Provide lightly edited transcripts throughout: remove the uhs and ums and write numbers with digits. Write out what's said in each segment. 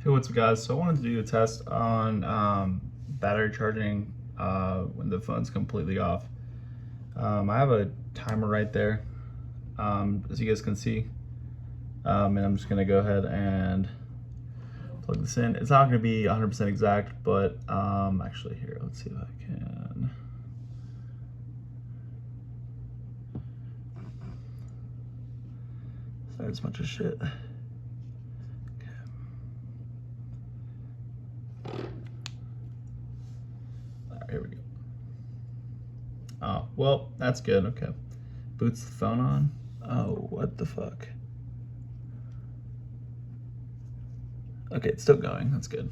Hey, what's up, guys? So I wanted to do a test on battery charging when the phone's completely off. I have a timer right there, as you guys can see, and I'm just gonna go ahead and plug this in. It's not gonna be 100% exact, but actually here, let's see if I can. Sorry, it's a bunch of shit. Here we go. Oh, well, that's good. Okay. Boots the phone on. Oh, what the fuck? Okay, it's still going. That's good.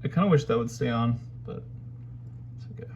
I kind of wish that would stay on, but it's okay.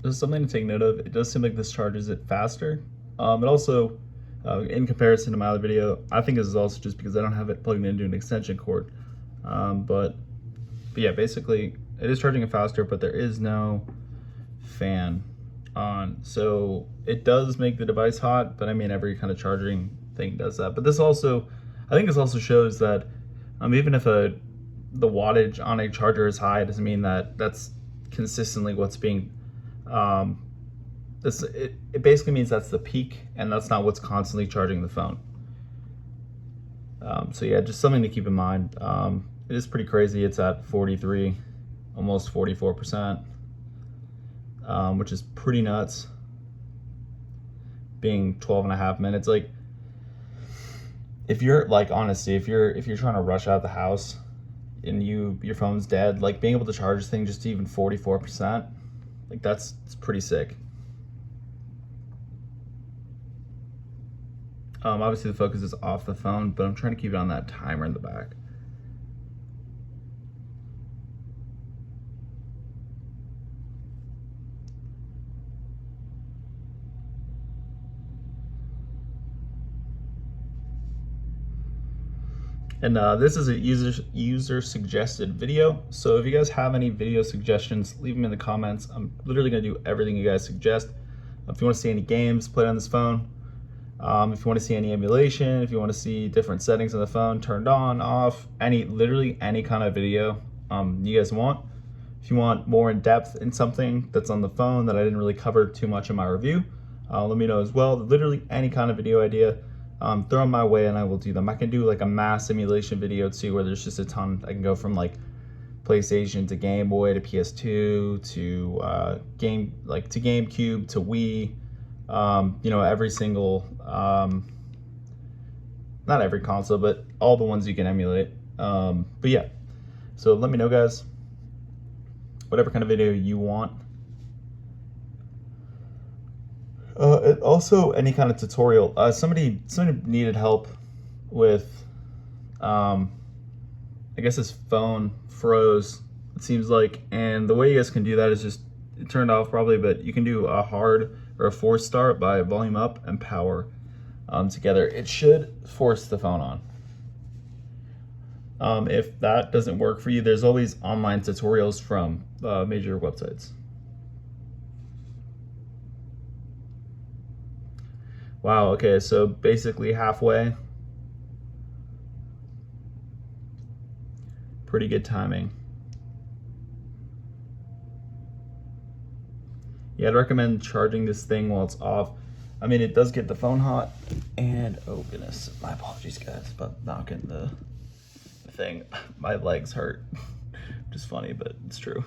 this is something to take note of. It does seem like this charges it faster. It also, in comparison to my other video, I think this is also just because I don't have it plugged into an extension cord. But yeah, basically it is charging it faster, but there is no fan on. So it does make the device hot, but I mean, every kind of charging thing does that. But this also, I think this also shows that even if the wattage on a charger is high, it doesn't mean that that's consistently what's being, it basically means that's the peak, and that's not what's constantly charging the phone. So yeah, just something to keep in mind. It is pretty crazy. It's at 43, almost 44%, which is pretty nuts. Being 12 and a half minutes, like if you're like, honestly, if you're trying to rush out the house and your phone's dead, like being able to charge this thing just to even 44%, like it's pretty sick. Obviously the focus is off the phone, but I'm trying to keep it on that timer in the back. And this is a user suggested video. So if you guys have any video suggestions, leave them in the comments. I'm literally gonna do everything you guys suggest. If you wanna see any games played on this phone, if you wanna see any emulation, if you wanna see different settings on the phone, turned on, off, literally any kind of video you guys want. If you want more in depth in something that's on the phone that I didn't really cover too much in my review, let me know as well. Literally any kind of video idea, throw them my way and I will do them. I can do like a mass simulation video too, where there's just a ton. I can go from like PlayStation to Game Boy to PS2 to to GameCube to Wii. Every single, not every console, but all the ones you can emulate. But yeah, so let me know, guys, whatever kind of video you want. Also, any kind of tutorial. Somebody needed help with, I guess his phone froze, it seems like, and the way you guys can do that is just turned off probably, but you can do a hard or a forced start by volume up and power together. It should force the phone on. If that doesn't work for you, there's always online tutorials from major websites. Wow, okay, so basically halfway. Pretty good timing. Yeah, I'd recommend charging this thing while it's off. I mean, it does get the phone hot, and oh goodness, my apologies guys about knocking the thing. My legs hurt. Just funny, but it's true.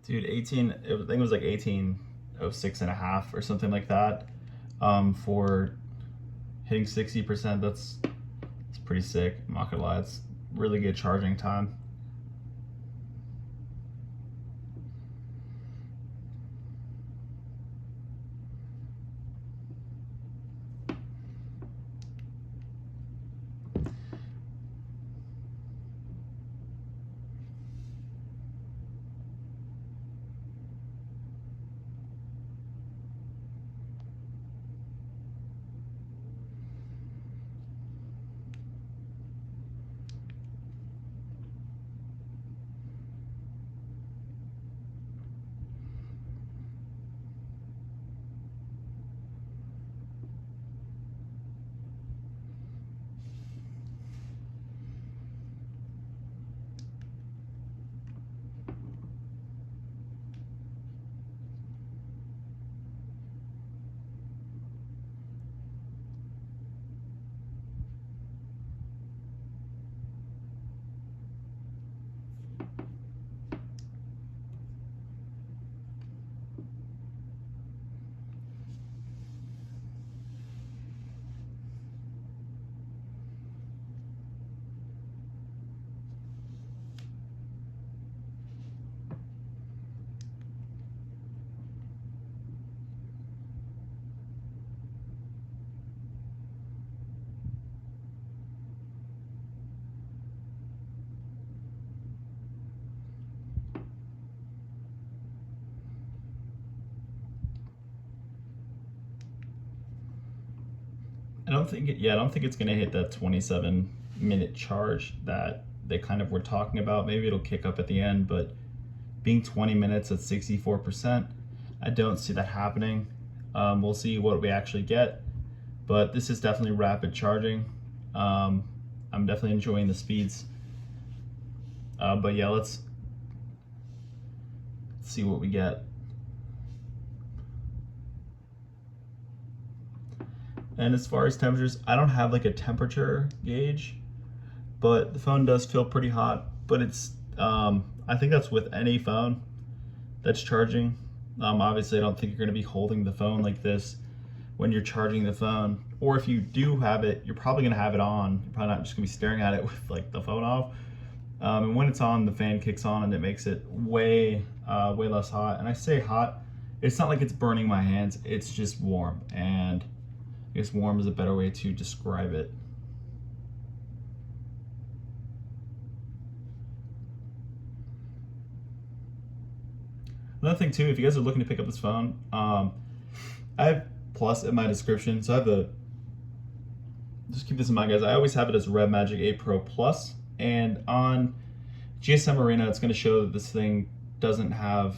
Dude, I think it was like 1806 and a half or something like that. For hitting 60%, it's pretty sick. I'm not gonna lie, it's really good charging time. I don't think it's gonna hit that 27-minute charge that they kind of were talking about. Maybe it'll kick up at the end, but being 20 minutes at 64%, I don't see that happening. We'll see what we actually get, but this is definitely rapid charging. I'm definitely enjoying the speeds. But yeah, let's see what we get. And as far as temperatures, I don't have like a temperature gauge, but the phone does feel pretty hot. But it's, I think that's with any phone that's charging. Obviously, I don't think you're going to be holding the phone like this when you're charging the phone. Or if you do have it, you're probably going to have it on. You're probably not just going to be staring at it with like the phone off. And when it's on, the fan kicks on and it makes it way less hot. And I say hot, it's not like it's burning my hands. It's just warm, and I guess warm is a better way to describe it. Another thing too, if you guys are looking to pick up this phone, I have Plus in my description. So I have just keep this in mind, guys. I always have it as RedMagic 8 Pro Plus, and on GSM Arena, it's going to show that this thing doesn't have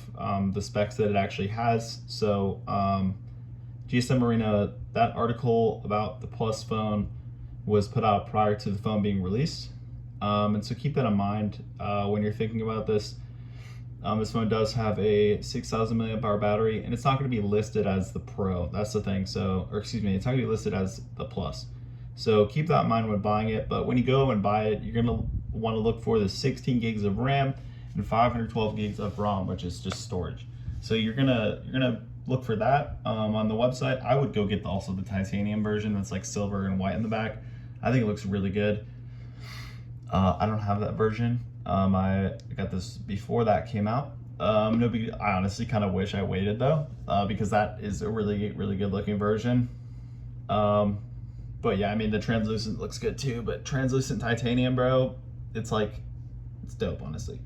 the specs that it actually has. So GSM Arena, that article about the Plus phone was put out prior to the phone being released. And so keep that in mind when you're thinking about this. This phone does have a 6,000 milliamp hour battery, and it's not going to be listed as the Pro. That's the thing. So, or excuse me, it's not going to be listed as the Plus. So keep that in mind when buying it. But when you go and buy it, you're going to want to look for the 16 gigs of RAM and 512 gigs of ROM, which is just storage. So you're gonna look for that on the website. I would go get also the titanium version that's like silver and white in the back. I think it looks really good. I don't have that version. I got this before that came out. No big, I honestly kind of wish I waited though, because that is a really good looking version. But yeah, I mean the translucent looks good too, but translucent titanium, bro, it's dope, honestly.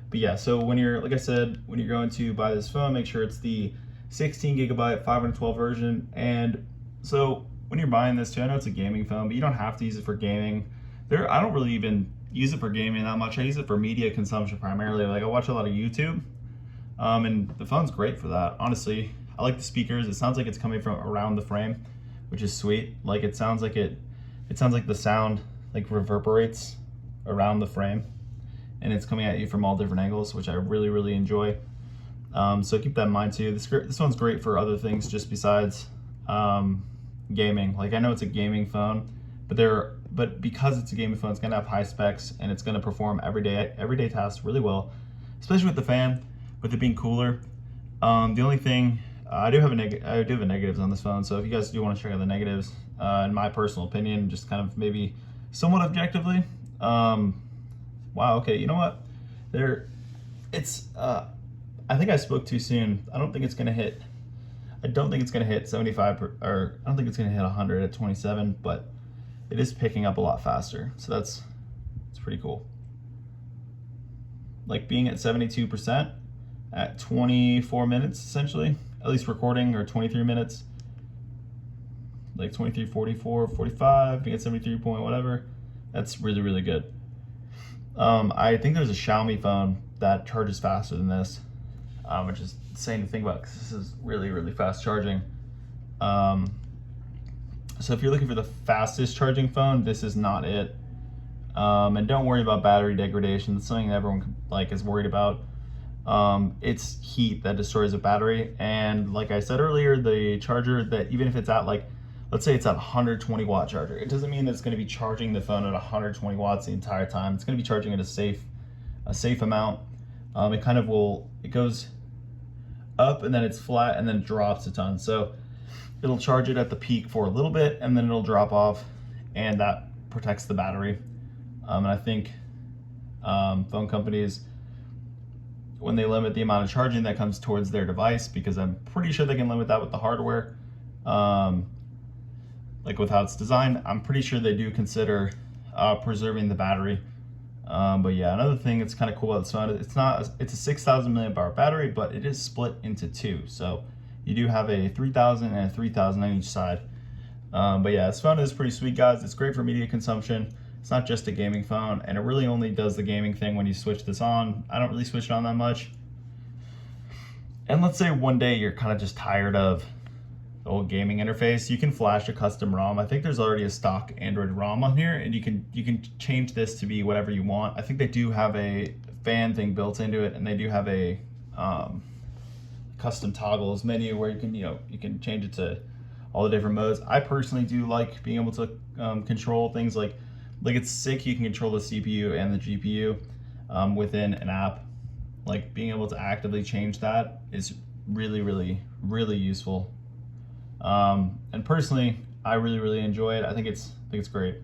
But yeah, so when you're, like I said, when you're going to buy this phone, make sure it's the 16 gigabyte 512 version. And so when you're buying this too, I know it's a gaming phone, but you don't have to use it for gaming. I don't really even use it for gaming that much. I use it for media consumption primarily. Like I watch a lot of YouTube, and the phone's great for that. Honestly, I like the speakers. It sounds like it's coming from around the frame, which is sweet. Like it sounds like the sound like reverberates around the frame, and it's coming at you from all different angles, which I really enjoy. So keep that in mind too. This one's great for other things just besides gaming. Like I know it's a gaming phone, but because it's a gaming phone, it's gonna have high specs and it's gonna perform everyday tasks really well, especially with the fan. with it being cooler. The only thing, I do have negatives on this phone, so if you guys do want to check out the negatives, in my personal opinion, just kind of maybe somewhat objectively, wow, okay, you know what? I think I spoke too soon. I don't think it's gonna hit 75 or I don't think it's gonna hit 100 at 27, but it is picking up a lot faster, so it's pretty cool. Like being at 72% at 24 minutes essentially, at least recording, or 23 minutes, like 23, 44, 45, being at 73 point whatever, that's really, really good. I think there's a Xiaomi phone that charges faster than this, which is insane to think about because this is really, really fast charging. So if you're looking for the fastest charging phone, this is not it. And don't worry about battery degradation. It's something that everyone is worried about. It's heat that destroys a battery, and like I said earlier, the charger, that even if it's at let's say it's at 120 watt charger, it doesn't mean that it's going to be charging the phone at 120 watts the entire time. It's going to be charging at a safe amount. It goes up and then it's flat and then drops a ton. So it'll charge it at the peak for a little bit and then it'll drop off, and that protects the battery. And I think phone companies, when they limit the amount of charging that comes towards their device, because I'm pretty sure they can limit that with the hardware, with how it's designed, I'm pretty sure they do consider preserving the battery. But yeah, another thing that's kind of cool about this phone, it's a 6,000 milliamp hour battery, but it is split into two. So you do have a 3,000 and a 3,000 on each side. But yeah, this phone is pretty sweet, guys. It's great for media consumption. It's not just a gaming phone, and it really only does the gaming thing when you switch this on. I don't really switch it on that much. And let's say one day you're kind of just tired of the old gaming interface, you can flash a custom ROM. I think there's already a stock Android ROM on here, and you can change this to be whatever you want. I think they do have a fan thing built into it, and they do have a custom toggles menu where you can change it to all the different modes. I personally do like being able to control things like it's sick. You can control the CPU and the GPU within an app. Like being able to actively change that is really, really, really useful. And personally, I really, really enjoy it. I think it's great.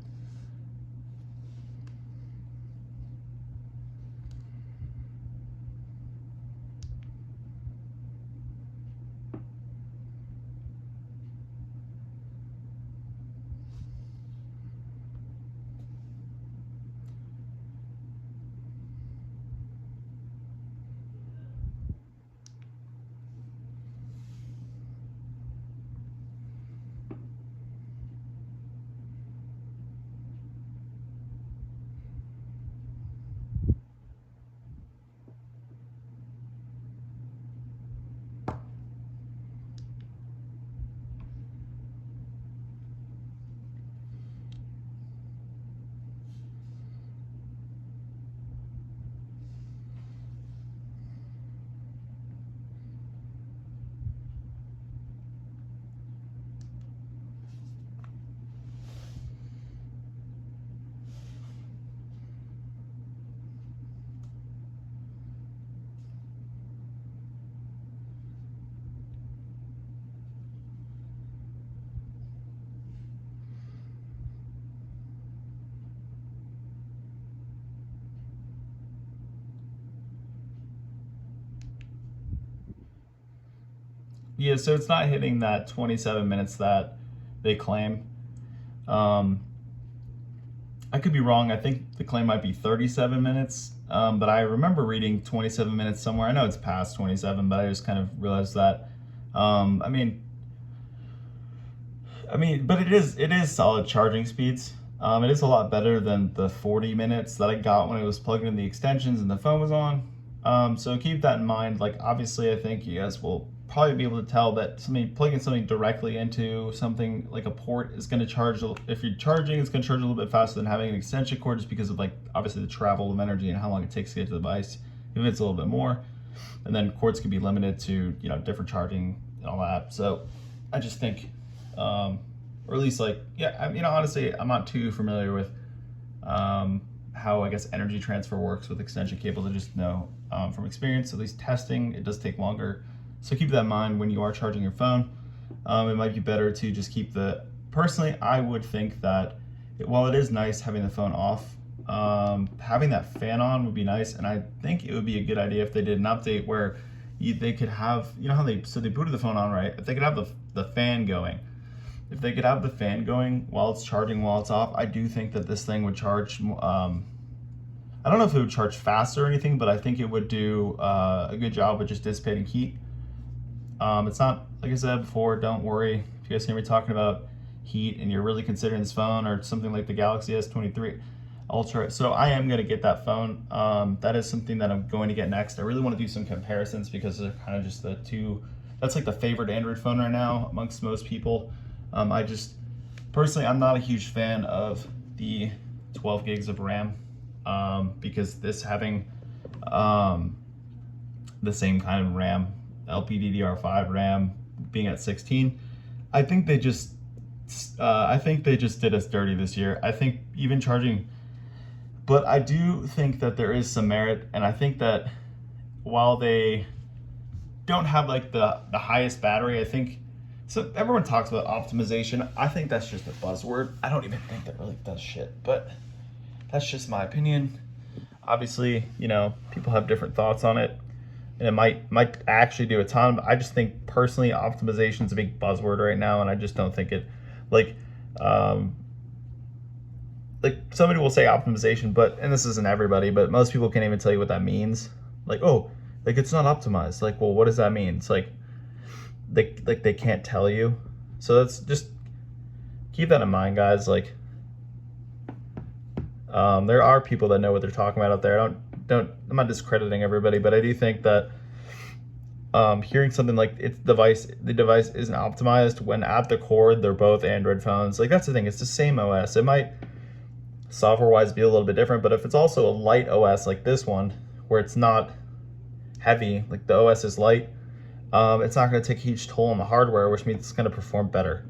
Yeah, so it's not hitting that 27 minutes that they claim. I could be wrong. I think the claim might be 37 minutes, but I remember reading 27 minutes somewhere. I know it's past 27, but I just kind of realized that. But it is solid charging speeds. It is a lot better than the 40 minutes that I got when it was plugged in the extensions and the phone was on. So keep that in mind. Obviously, I think you guys will probably be able to tell that plugging something directly into something like a port is going to charge. If you're charging, it's going to charge a little bit faster than having an extension cord, just because of obviously the travel of energy and how long it takes to get to the device. If it's a little bit more, and then cords can be limited to different charging and all that. So I just think, or at least honestly, I'm not too familiar with how I guess energy transfer works with extension cable to just know from experience, at least testing, it does take longer. So keep that in mind when you are charging your phone. It might be better to just keep personally, I would think that while it is nice having the phone off, having that fan on would be nice. And I think it would be a good idea if they did an update where they could have, how they booted the phone on, right? If they could have the fan going. If they could have the fan going while it's charging, while it's off, I do think that this thing would charge, I don't know if it would charge faster or anything, but I think it would do a good job of just dissipating heat. It's not, like I said before, don't worry if you guys hear me talking about heat and you're really considering this phone or something like the Galaxy S23 Ultra. So I am going to get that phone. That is something that I'm going to get next. I really want to do some comparisons because they're kind of just the two, that's like the favorite Android phone right now amongst most people. I just, personally, I'm not a huge fan of the 12 gigs of RAM because this having the same kind of RAM, LPDDR5 RAM being at 16, I think they just did us dirty this year. I think even charging, but I do think that there is some merit, and I think that while they don't have like the highest battery, I think, so everyone talks about optimization. I think that's just a buzzword. I don't even think that really does shit, but that's just my opinion. Obviously, people have different thoughts on it, and it might actually do a ton. I just think personally, optimization is a big buzzword right now, and I just don't think it, like somebody will say optimization, and this isn't everybody, but most people can't even tell you what that means. Like, oh, like it's not optimized. Like, well, what does that mean? It's like they can't tell you. So that's just keep that in mind, guys. Like, there are people that know what they're talking about out there. I'm not discrediting everybody, but I do think that hearing something like the device isn't optimized when at the core they're both Android phones. Like, that's the thing. It's the same OS. It might software-wise be a little bit different, but if it's also a light OS like this one, where it's not heavy, like the OS is light, it's not going to take a huge toll on the hardware, which means it's going to perform better.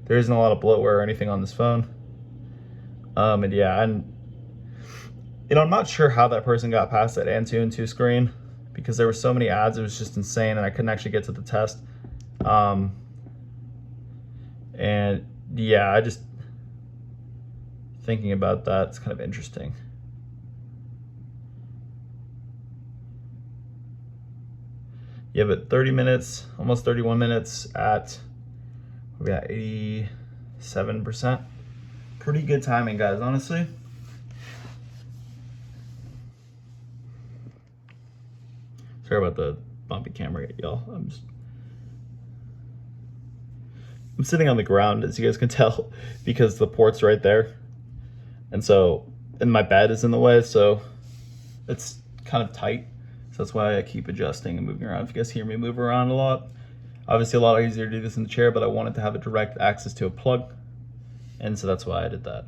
There isn't a lot of bloatware or anything on this phone. And yeah, I'm not sure how that person got past that Antutu screen because there were so many ads, it was just insane, and I couldn't actually get to the test. And yeah, I just thinking about that, it's kind of interesting. Yeah, but 30 minutes, almost 31 minutes at, we got 87%. Pretty good timing, guys, honestly. Sorry about the bumpy camera, y'all. I'm sitting on the ground, as you guys can tell, because the port's right there. And my bed is in the way, so it's kind of tight. So that's why I keep adjusting and moving around. If you guys hear me move around a lot, obviously a lot easier to do this in the chair, but I wanted to have a direct access to a plug. And so that's why I did that.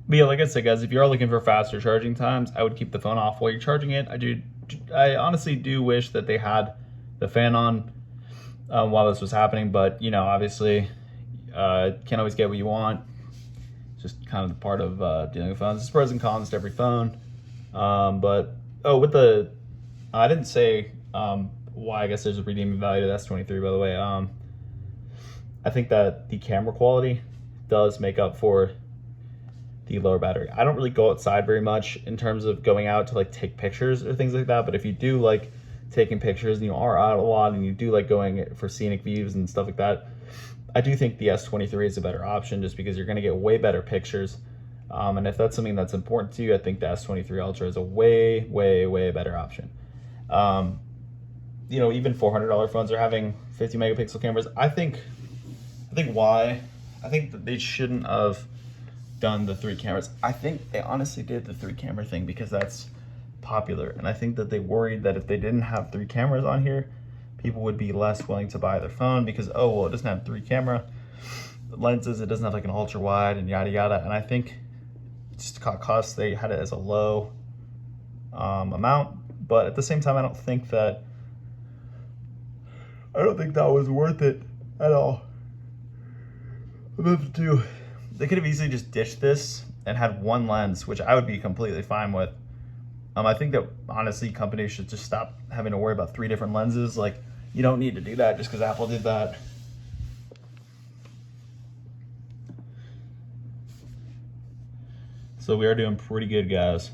But yeah, like I said, guys, if you are looking for faster charging times, I would keep the phone off while you're charging it. I honestly do wish that they had the fan on while this was happening, but obviously, can't always get what you want. It's just kind of the part of dealing with phones. There's pros and cons to every phone. I didn't say why I guess there's a redeeming value to the S23, by the way. I think that the camera quality does make up for the lower battery. I don't really go outside very much in terms of going out to like take pictures or things like that, but if you do like taking pictures and you are out a lot and you do like going for scenic views and stuff like that, I do think the S23 is a better option just because you're going to get way better pictures. And if that's something that's important to you, I think the S23 Ultra is a way, way, way better option. You know, even $400 phones are having 50 megapixel cameras. I think why? I think that they shouldn't have done the 3 cameras. I think they honestly did the 3 camera thing because that's popular. And I think that they worried that if they didn't have 3 cameras on here, people would be less willing to buy their phone because, oh, well, it doesn't have 3 camera lenses. It doesn't have like an ultra wide and yada, yada. And I think just cost, they had it as a low amount. But at the same time, I don't think that was worth it at all. They could have easily just ditched this and had 1 lens, which I would be completely fine with. I think that honestly companies should just stop having to worry about 3 different lenses. Like, you don't need to do that just because Apple did that. So we are doing pretty good, guys.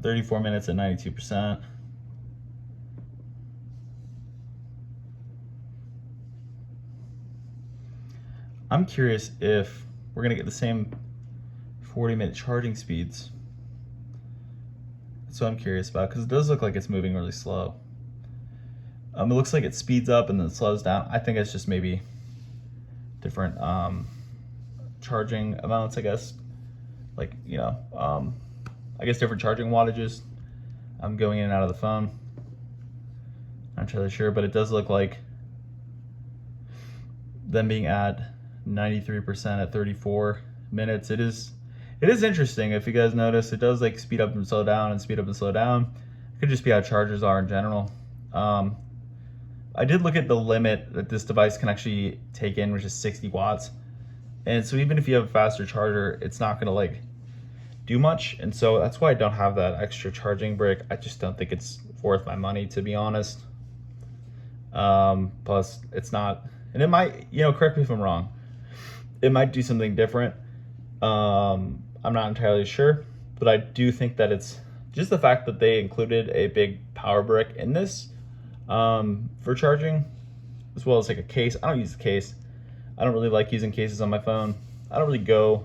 34 minutes at 92%. I'm curious if we're gonna get the same 40-minute charging speeds. That's what I'm curious about, because it does look like it's moving really slow. It looks like it speeds up and then slows down. I think it's just maybe different charging amounts, I guess. Like, you know, I guess different charging wattages. I'm going in and out of the phone. Not entirely sure, but it does look like them being at 93% at 34 minutes. It is interesting. If you guys notice, it does like speed up and slow down and speed up and slow down. It could just be how chargers are in general. I did look at the limit that this device can actually take in, which is 60 watts. And so even if you have a faster charger, it's not gonna like do much. And so that's why I don't have that extra charging brick. I just don't think it's worth my money, to be honest. Plus it's not, and it might, you know, correct me if I'm wrong, it might do something different. I'm not entirely sure, but I do think that it's just the fact that they included a big power brick in this for charging, as well as like a case. I don't use the case. I don't really like using cases on my phone. I don't really go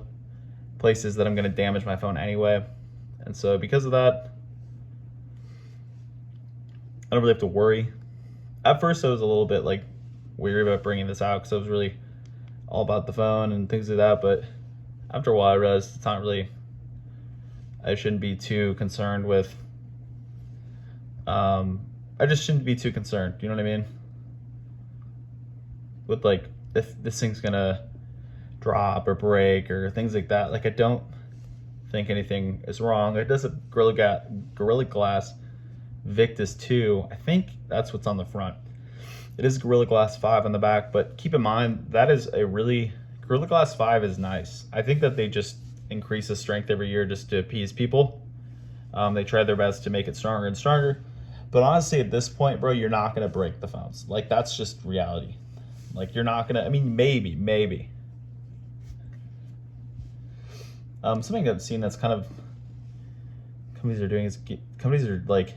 places that I'm going to damage my phone anyway. And so because of that, I don't really have to worry. At first I was a little bit like weary about bringing this out because I was really all about the phone and things like that, but after a while I realized it's not really, I shouldn't be too concerned with, I just shouldn't be too concerned, you know what I mean? With like, if this thing's gonna drop or break or things like that. Like, I don't think anything is wrong. It does a Gorilla Glass Victus 2. I think that's what's on the front. It is Gorilla Glass 5 on the back, but keep in mind, that is a really, Gorilla Glass 5 is nice. I think that they just increase the strength every year just to appease people. They try their best to make it stronger and stronger. But honestly, at this point, bro, you're not gonna break the phones. Like, that's just reality. Like, you're not gonna, I mean, maybe. Something I've seen that's kind of, companies are like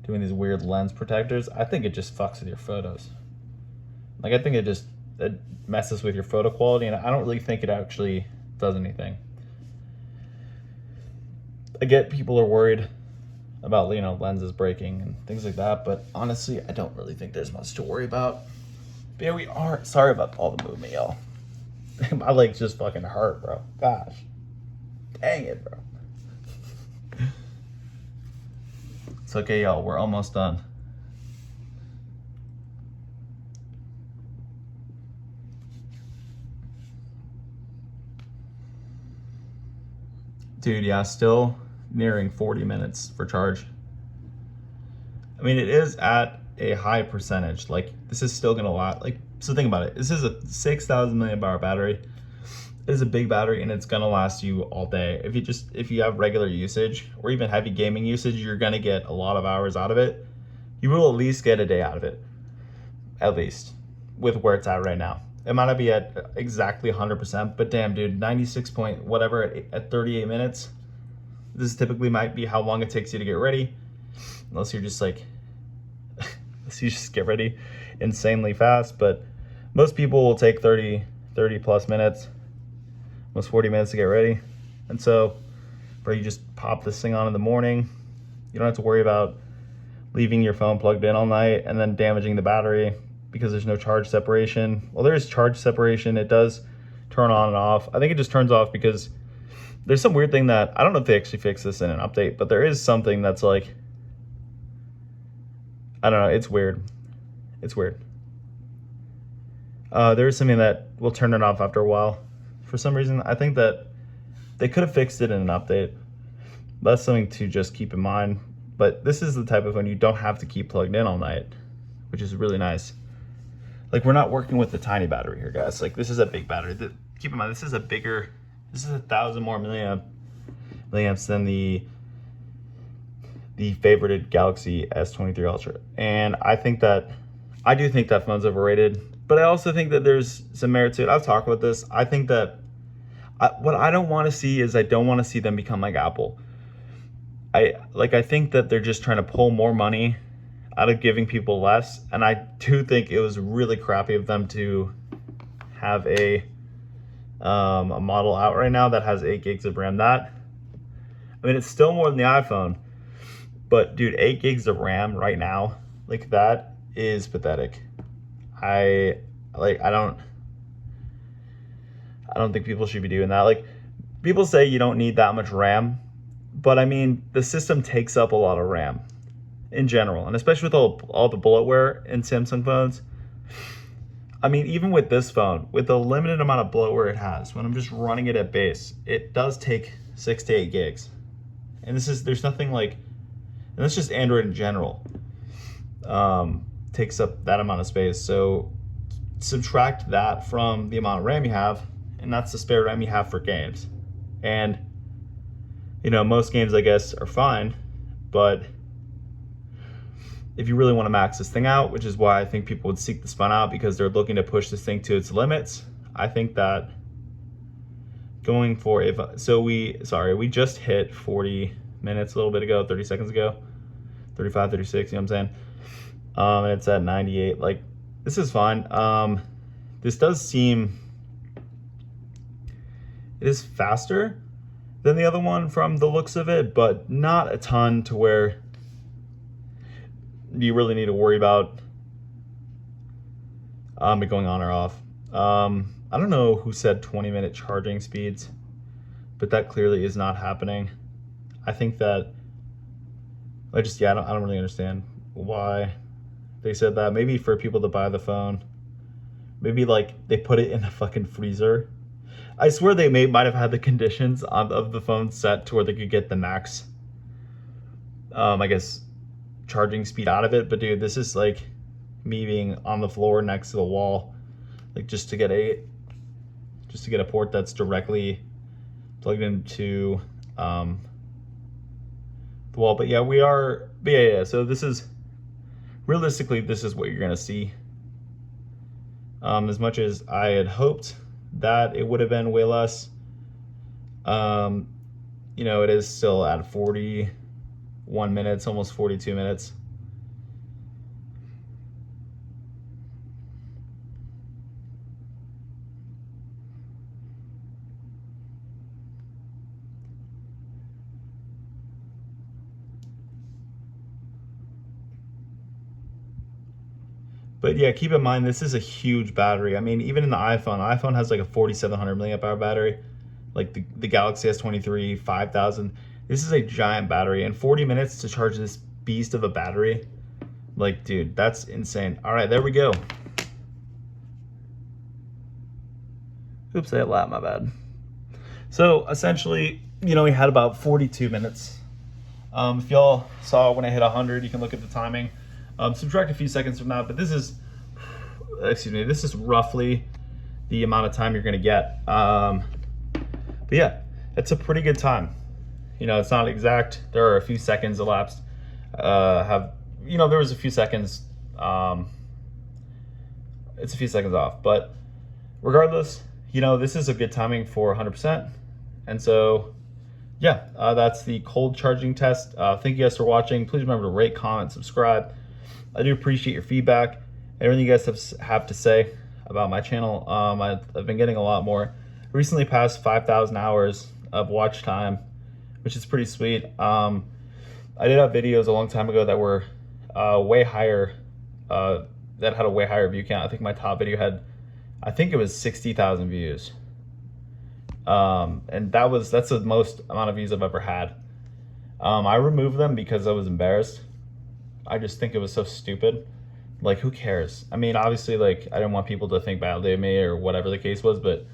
doing these weird lens protectors. I think it just fucks with your photos. Like, I think it messes with your photo quality, and I don't really think it actually does anything. I get people are worried about, you know, lenses breaking and things like that, but honestly, I don't really think there's much to worry about. But yeah, we are, sorry about all the movement, y'all. My legs just fucking hurt, bro. Gosh. Dang it, bro. It's okay, y'all. We're almost done. Dude, yeah, still nearing 40 minutes for charge. I mean, it is at a high percentage. Like, this is still gonna last. Like, so think about it. This is a 6,000 milliamp hour battery. It is a big battery, and it's gonna last you all day. If you have regular usage or even heavy gaming usage, you're gonna get a lot of hours out of it. You will at least get a day out of it, at least, with where it's at right now. It might not be at exactly 100%, but damn, dude, 96 point whatever at 38 minutes. This typically might be how long it takes you to get ready. unless you're just like, unless you just get ready insanely fast. But most people will take 30 plus minutes, almost 40 minutes to get ready. And so, bro, you just pop this thing on in the morning. You don't have to worry about leaving your phone plugged in all night and then damaging the battery because there's no charge separation. Well, there is charge separation. It does turn on and off. I think it just turns off because there's some weird thing that, I don't know if they actually fixed this in an update, but there is something that's like, I don't know, it's weird. It's weird. There is something that will turn it off after a while. For some reason, I think that they could have fixed it in an update. That's something to just keep in mind. But this is the type of phone you don't have to keep plugged in all night, which is really nice. Like, we're not working with the tiny battery here, guys. Like, this is a big battery. Keep in mind, this is 1,000 more milliamps than the favorited Galaxy S23 Ultra. And I do think that phone's overrated, but I also think that there's some merit to it. I've talked about this. I think that what I don't want to see is, I don't want to see them become like Apple. I think that they're just trying to pull more money out of giving people less. And I do think it was really crappy of them to have a model out right now that has 8 gigs of RAM. I mean, it's still more than the iPhone, but dude, 8 gigs of RAM right now, like, that is pathetic. I don't think people should be doing that. Like, people say you don't need that much RAM, but I mean, the system takes up a lot of RAM in general, and especially with all the bloatware in Samsung phones. I mean, even with this phone, with the limited amount of bloatware it has, when I'm just running it at base, it does take 6 to 8 gigs. And there's nothing like, and that's just Android in general, takes up that amount of space. So subtract that from the amount of RAM you have, and that's the spare RAM you have for games. And, you know, most games, I guess, are fine, but if you really want to max this thing out, which is why I think people would seek this phone out, because they're looking to push this thing to its limits, I think that going for, we just hit 40 minutes a little bit ago, 30 seconds ago, 35, 36, you know what I'm saying? And it's at 98. Like, this is fine. This does seem, it is faster than the other one from the looks of it, but not a ton to where you really need to worry about it going on or off. I don't know who said 20-minute charging speeds, but that clearly is not happening. I think that I don't really understand why they said that. Maybe for people to buy the phone, maybe like they put it in a fucking freezer. I swear they might have had the conditions of the phone set to where they could get the max, I guess, charging speed out of it. But dude, this is like me being on the floor next to the wall, like just to get a port that's directly plugged into the wall. But yeah, so this is realistically, this is what you're gonna see. As much as I had hoped that it would have been way less, you know, it is still at 41 minutes, almost 42 minutes. But yeah, keep in mind, this is a huge battery. I mean, even in the iPhone has like a 4,700 milliamp hour battery. Like the Galaxy S23, 5,000. This is a giant battery, and 40 minutes to charge this beast of a battery. Like, dude, that's insane. All right, there we go. Oops, I hit lap, my bad. So essentially, you know, we had about 42 minutes. If y'all saw when I hit 100, you can look at the timing. Subtract a few seconds from that, but this is roughly the amount of time you're gonna get. But yeah, it's a pretty good time. You know, it's not exact. There are a few seconds elapsed. There was a few seconds. It's a few seconds off, but regardless, you know, this is a good timing for 100%. And so yeah, that's the cold charging test. Thank you guys for watching. Please remember to rate, comment, subscribe. I do appreciate your feedback, everything you guys have to say about my channel. I've been getting a lot more. Recently passed 5,000 hours of watch time, which is pretty sweet. I did have videos a long time ago that were way higher, that had a way higher view count. I think my top video had, I think it was 60,000 views. And that's the most amount of views I've ever had. I removed them because I was embarrassed. I just think it was so stupid. Like, who cares? I mean, obviously, like, I didn't want people to think badly of me or whatever the case was, but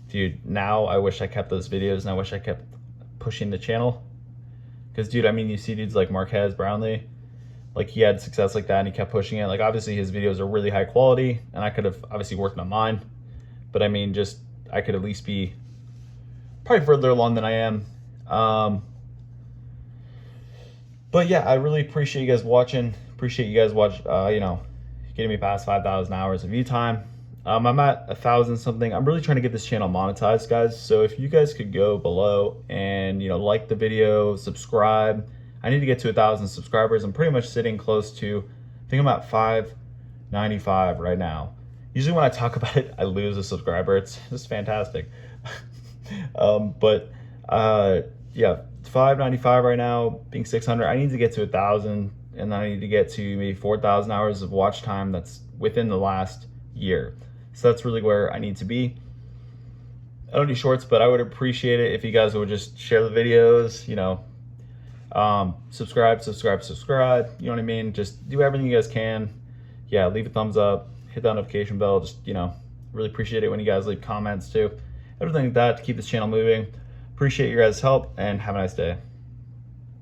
dude, now I wish I kept those videos and I wish I kept pushing the channel. Because, dude, I mean, you see dudes like Marquez Brownlee, like, he had success like that and he kept pushing it. Like, obviously, his videos are really high quality and I could have obviously worked on mine. But I mean, just, I could at least be probably further along than I am. But yeah, I really appreciate you guys watching. Appreciate you guys getting me past 5,000 hours of view time. I'm at 1,000 something. I'm really trying to get this channel monetized, guys. So if you guys could go below and like the video, subscribe. I need to get to 1,000 subscribers. I'm pretty much sitting close to, I think I'm at 595 right now. Usually when I talk about it, I lose a subscriber. It's just fantastic. Yeah, 595 right now, being 600. I need to get to 1,000, and then I need to get to maybe 4,000 hours of watch time. That's within the last year. So that's really where I need to be. I don't do shorts, but I would appreciate it if you guys would just share the videos, subscribe. You know what I mean? Just do everything you guys can. Yeah, leave a thumbs up, hit that notification bell. Just, really appreciate it when you guys leave comments too. Everything like that to keep this channel moving. Appreciate your guys' help and have a nice day.